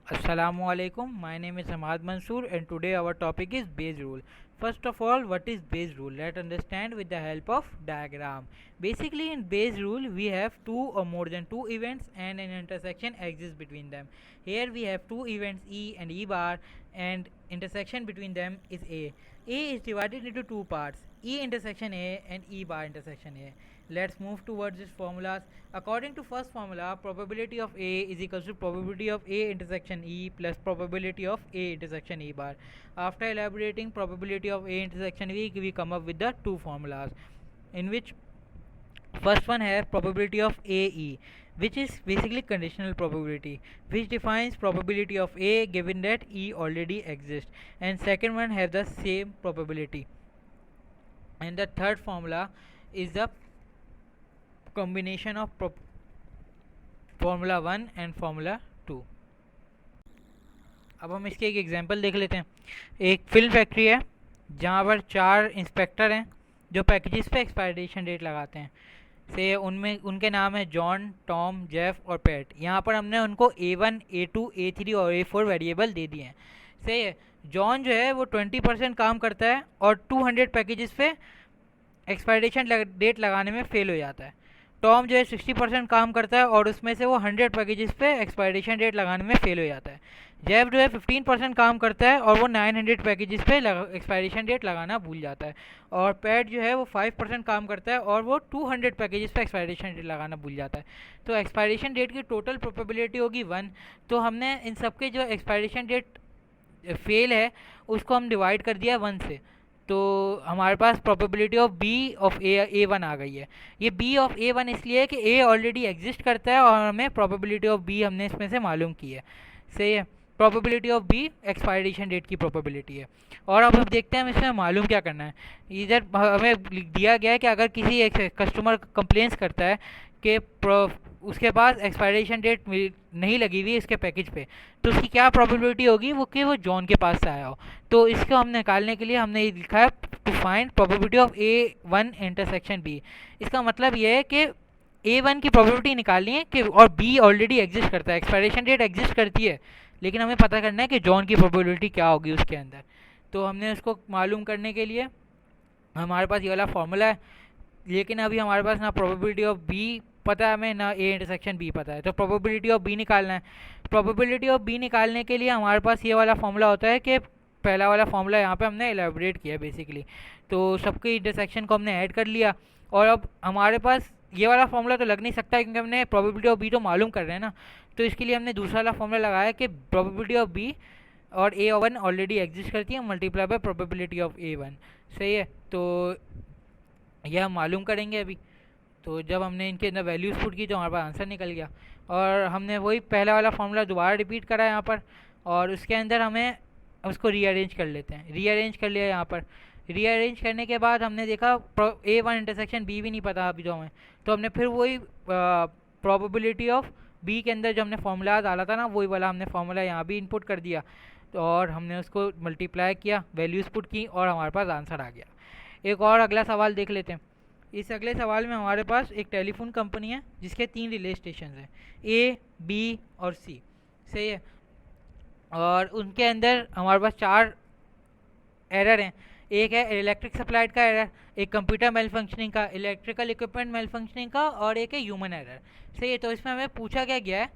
Assalamualaikum. My name is Ahmad Mansoor and today our topic is Bayes rule. First of all, what is Bayes rule? Let's understand with the help of diagram. Basically in Bayes rule we have two or more than two events and an intersection exists between them. Here we have two events E and E bar and intersection between them is A. A is divided into two parts, E intersection A and E bar intersection A. Let's move towards these formulas. According to first formula, probability of A is equal to probability of A intersection E plus probability of A intersection E bar. After elaborating probability of A intersection E, we come up with the two formulas, in which first one has probability of AE, which is basically conditional probability, which defines probability of A given that E already exists, and second one has the same probability. And the third formula is the combination of formula 1 and formula 2. अब हम इसके एक example देख लेते हैं. एक film factory है जहाँ पर 4 इंस्पेक्टर हैं जो पैकेजेस पे एक्सपायरेशन डेट लगाते हैं. से उनमें उनके नाम है जॉन, टॉम, जेफ और पैट. यहाँ पर हमने उनको A1, A2, A3 और A4 वेरिएबल दे दिए हैं. से जॉन जो है वो 20% काम करता है और 200 पैकेजेस पे एक्सपायरेशन डेट लगाने में फेल हो जाता है. टॉम जो है 60% काम करता है और उसमें से वो 100 पैकेजेस पे एक्सपायरेशन डेट लगाने में फेल हो जाता है. जेफ जो है 15% काम करता है और वो 900 पैकेजेस पे एक्सपायरेशन डेट लगाना भूल जाता है. और पैट जो है वो 5% काम करता है और वो 200 पैकेजेस पे एक्सपायरेशन डेट लगाना भूल जाता है. तो एक्सपायरेशन डेट की टोटल प्रोबेबिलिटी होगी 1. तो हमने इन सबके जो एक्सपायरेशन डेट फेल है उसको हम डिवाइड कर दिया 1 से. तो हमारे पास probability of B of A1 आ गई है. ये बी ऑफ A1 इसलिए है कि A ऑलरेडी एग्जिस्ट करता है और हमें प्रोबेबिलिटी ऑफ बी हमने इसमें से मालूम की है. सही है. Probability of B expiration date की प्रोबेबिलिटी है. और अब हम देखते हैं हमें इसमें मालूम क्या करना है. इधर हमें दिया गया है कि अगर किसी एक कस्टमर कंप्लेंट्स करता है कि उसके पास एक्सपायरेशन डेट नहीं लगी हुई इसके पैकेज पे, तो उसकी क्या प्रोबेबिलिटी होगी वो कि वो जॉन के पास से आया हो. तो इसको हम निकालने के लिए हमने ये लिखा है to find probability of A1 intersection B. इसका मतलब ये है कि A1 की प्रोबेबिलिटी निकालनी है कि और B ऑलरेडी एग्जिस्ट करता है, एक्सपायरेशन डेट एग्जिस्ट करती है, लेकिन हमें पता करना है कि जॉन की प्रोबेबिलिटी क्या होगी उसके अंदर. तो हमने उसको मालूम करने के लिए हमारे पास ये वाला फॉर्मूला है, लेकिन अभी हमारे पास ना प्रोबेबिलिटी ऑफ बी पता है हमें ना A इंटरसेक्शन B पता है. तो प्रोबेबिलिटी ऑफ B निकालना है. प्रोबेबिलिटी ऑफ B निकालने के लिए हमारे पास ये वाला फॉर्मूला होता है कि पहला वाला फॉर्मूला यहाँ पे हमने एलेबोरेट किया बेसिकली. तो सबके इंटरसेक्शन को हमने ऐड कर लिया और अब हमारे पास ये वाला फॉर्मूला तो लग नहीं सकता क्योंकि हमने प्रोबेबिलिटी ऑफ B तो मालूम कर रहे हैं ना. तो इसके लिए हमने दूसरा वाला फॉर्मूला लगाया कि प्रोबेबिलिटी ऑफ B और A1 ऑलरेडी एग्जिस्ट करती है multiply by probability of A1. सही है. तो यह हम मालूम करेंगे अभी. तो जब हमने इनके अंदर वैल्यूज़ पुट की तो हमारे पास आंसर निकल गया और हमने वही पहला वाला फॉर्मूला दोबारा रिपीट करा यहाँ पर और उसके अंदर हमें उसको रीअरेंज कर लेते हैं. रीअरेंज कर लिया यहाँ पर. रीअरेंज करने के बाद हमने देखा A1 इंटरसेक्शन B भी नहीं पता अभी तो हमें. तो हमने फिर वही प्रोबेबिलिटी ऑफ B के अंदर जो हमने फार्मूला डाला था ना वही वाला हमने फार्मूला यहाँ भी इनपुट कर दिया. तो और हमने उसको मल्टीप्लाई किया, वैल्यूज़ पुट की और हमारे पास आंसर आ गया. एक और अगला सवाल देख लेते हैं. इस अगले सवाल में हमारे पास एक टेलीफोन कंपनी है जिसके 3 रिले स्टेशन हैं A, B और C. सही है. और उनके अंदर हमारे पास 4 एरर हैं. एक है इलेक्ट्रिक सप्लाइड का एरर, एक कंप्यूटर मेल फंक्शनिंग का, इलेक्ट्रिकल इक्विपमेंट मेल फंक्शनिंग का और एक है ह्यूमन एरर. सही है. तो इसमें हमें पूछा क्या गया है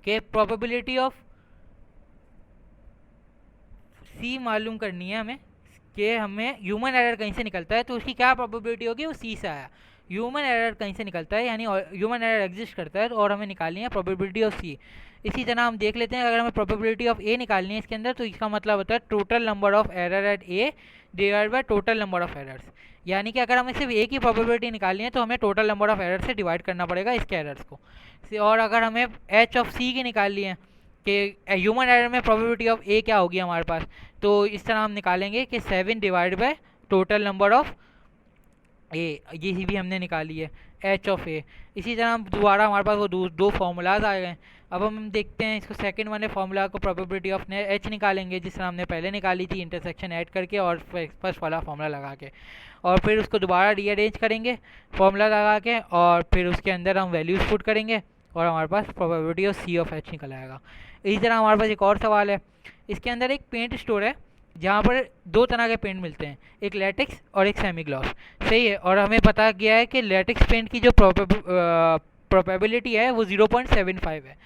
कि प्रोबेबिलिटी ऑफ C मालूम करनी है हमें कि हमें ह्यूमन एरर कहीं से निकलता है तो उसकी क्या प्रोबेबिलिटी होगी वो C से आया. ह्यूमन एरर कहीं से निकलता है यानी ह्यूमन एरर एग्जिस्ट करता है और हमें निकालनी है प्रोबेबिलिटी ऑफ C. इसी तरह हम देख लेते हैं अगर हमें प्रोबेबिलिटी ऑफ A निकालनी है इसके अंदर तो इसका मतलब होता है total number of error eight A divide by total number of errors. यानी कि अगर हमें सिर्फ A की प्रोबेबिलिटी निकालनी है तो हमें टोटल नंबर ऑफ एरर से डिवाइड करना पड़ेगा इसके एरर्स को. और अगर हमें H ऑफ C की निकालनी है कि ह्यूमन एरर में प्रोबेबिलिटी ऑफ A क्या होगी हमारे पास, तो इस तरह हम निकालेंगे कि 7 divide by total number of A. ये भी हमने निकाली है H ऑफ A. इसी तरह हम दोबारा हमारे पास वो दो फार्मूलाज आ गए. अब हम देखते हैं इसको सेकंड वाले फार्मूला को प्रोबेबिलिटी ऑफ H निकालेंगे जिस तरह हमने पहले निकाली थी इंटरसेक्शन ऐड करके और फर्स्ट वाला फार्मूला लगा के, और फिर उसको दोबारा रीअरेंज करेंगे फार्मूला लगा के और फिर उसके अंदर हम वैल्यूज पुट करेंगे और हमारे पास probability of C of H निकल आएगा। इसी तरह हमारे पास एक और सवाल है। इसके अंदर एक पेंट स्टोर है जहाँ पर दो तरह के पेंट मिलते हैं, एक लेटेक्स और एक सेमी ग्लॉस। सही है, और हमें पता गया है कि लेटेक्स पेंट की जो प्रोबेबिलिटी है वो 0.75 है।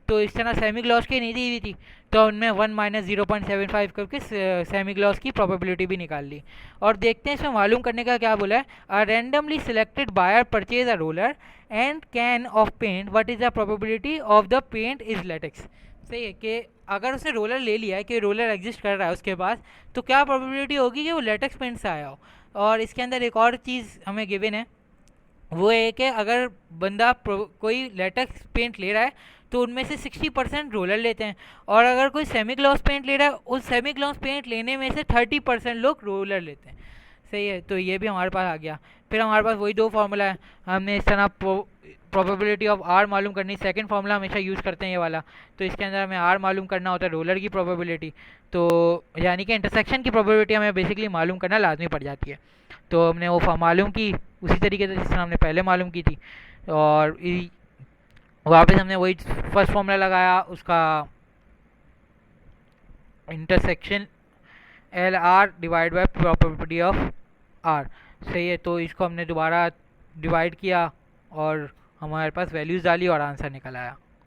तो इस तरह सेमी ग्लॉस की नहीं दी हुई थी, तो उनमें 1 माइनस 0.75 करके सेमी ग्लॉस की प्रोबेबिलिटी भी निकाल ली। और देखते हैं इसमें मालूम करने का क्या बोला है। A randomly selected buyer purchase a roller and can of paint, what is the probability of the paint is latex. सही है कि अगर उसने रोलर ले लिया है कि रोलर एग्जिस्ट कर रहा है उसके पास, तो क्या प्रोबेबिलिटी होगी कि वो लेटेक्स पेंट से आया हो। और इसके अंदर एक और चीज़ हमें गिवन है, वो है कि अगर बंदा कोई लेटेक्स पेंट ले रहा है तो उनमें से 60% रोलर लेते हैं, और अगर कोई सेमी ग्लॉस पेंट ले रहा है उस सेमी ग्लॉस पेंट लेने में से 30% लोग रोलर लेते हैं। सही है, तो ये भी हमारे पास आ गया। फिर हमारे पास वही दो फार्मूला है, हमने इस तरह प्रोबेबिलिटी ऑफ आर मालूम करनी, सेकंड फार्मूला हमेशा यूज़ करते हैं ये वाला। तो इसके अंदर हमें आर मालूम करना होता है रोलर की प्रोबेबिलिटी, तो यानी कि इंटरसेक्शन की प्रोबेबिलिटी हमें बेसिकली मालूम करना लाजमी पड़ जाती है। तो हमने वो मालूम की उसी तरीके से जिस तरह हमने पहले मालूम की थी, और वापस हमने वही फर्स्ट फॉर्मूला लगाया, उसका intersection L R divide by probability of R. सही है, तो इसको हमने दोबारा डिवाइड किया और हमारे पास वैल्यूज़ डाली और आंसर निकल आया।